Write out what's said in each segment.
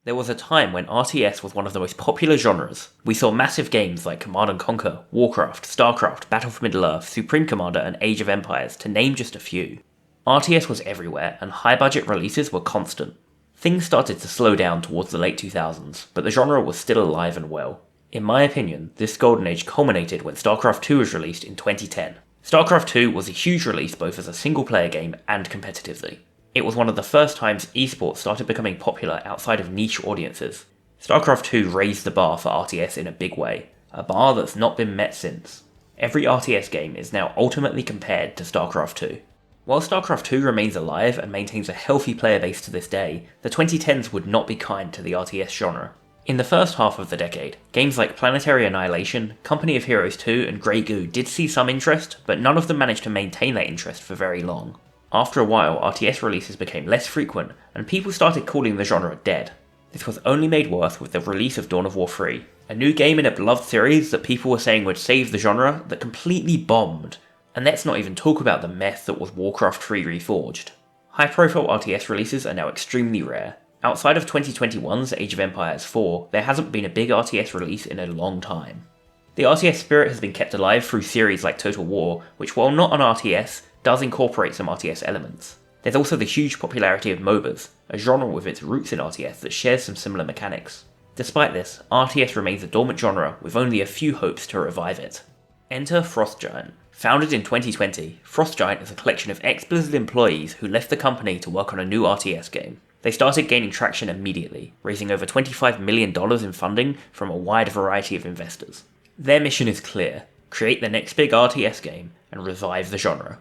There was a time when RTS was one of the most popular genres. We saw massive games like Command & Conquer, Warcraft, Starcraft, Battle for Middle-earth, Supreme Commander and Age of Empires, to name just a few. RTS was everywhere, and high-budget releases were constant. Things started to slow down towards the late 2000s, but the genre was still alive and well. In my opinion, this golden age culminated when Starcraft 2 was released in 2010. Starcraft 2 was a huge release both as a single-player game and competitively. It was one of the first times esports started becoming popular outside of niche audiences. Starcraft 2 raised the bar for RTS in a big way, a bar that's not been met since. Every RTS game is now ultimately compared to Starcraft 2. While Starcraft 2 remains alive and maintains a healthy player base to this day, the 2010s would not be kind to the RTS genre. In the first half of the decade, games like Planetary Annihilation, Company of Heroes 2 and Grey Goo did see some interest, but none of them managed to maintain that interest for very long. After a while, RTS releases became less frequent, and people started calling the genre dead. This was only made worse with the release of Dawn of War 3, a new game in a beloved series that people were saying would save the genre that completely bombed. And let's not even talk about the mess that was Warcraft 3 Reforged. High-profile RTS releases are now extremely rare. Outside of 2021's Age of Empires 4, there hasn't been a big RTS release in a long time. The RTS spirit has been kept alive through series like Total War, which while not an RTS, does incorporate some RTS elements. There's also the huge popularity of MOBAs, a genre with its roots in RTS that shares some similar mechanics. Despite this, RTS remains a dormant genre with only a few hopes to revive it. Enter Frostgiant. Founded in 2020, Frostgiant is a collection of ex-Blizzard employees who left the company to work on a new RTS game. They started gaining traction immediately, raising over $25 million in funding from a wide variety of investors. Their mission is clear: create the next big RTS game and revive the genre.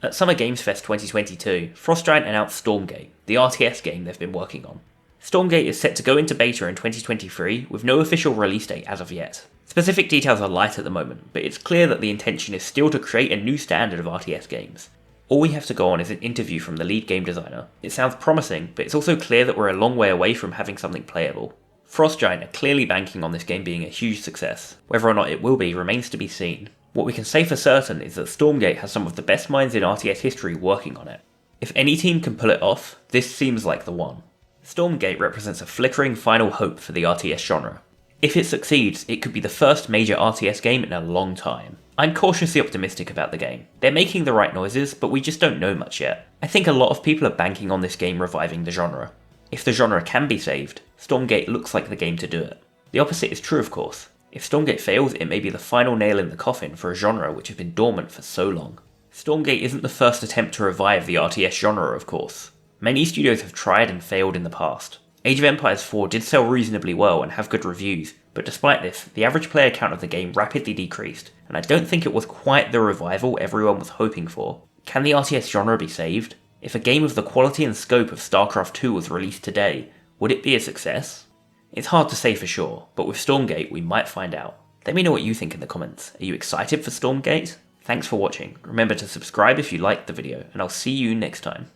At Summer Games Fest 2022, Frostgiant announced Stormgate, the RTS game they've been working on. Stormgate is set to go into beta in 2023 with no official release date as of yet. Specific details are light at the moment, but it's clear that the intention is still to create a new standard of RTS games. All we have to go on is an interview from the lead game designer. It sounds promising, but it's also clear that we're a long way away from having something playable. Frostgiant are clearly banking on this game being a huge success. Whether or not it will be remains to be seen. What we can say for certain is that Stormgate has some of the best minds in RTS history working on it. If any team can pull it off, this seems like the one. Stormgate represents a flickering final hope for the RTS genre. If it succeeds, it could be the first major RTS game in a long time. I'm cautiously optimistic about the game. They're making the right noises, but we just don't know much yet. I think a lot of people are banking on this game reviving the genre. If the genre can be saved, Stormgate looks like the game to do it. The opposite is true, of course. If Stormgate fails, it may be the final nail in the coffin for a genre which has been dormant for so long. Stormgate isn't the first attempt to revive the RTS genre, of course. Many studios have tried and failed in the past. Age of Empires 4 did sell reasonably well and have good reviews, but despite this, the average player count of the game rapidly decreased, and I don't think it was quite the revival everyone was hoping for. Can the RTS genre be saved? If a game of the quality and scope of Starcraft 2 was released today, would it be a success? It's hard to say for sure, but with Stormgate we might find out. Let me know what you think in the comments. Are you excited for Stormgate? Thanks for watching. Remember to subscribe if you liked the video, and I'll see you next time.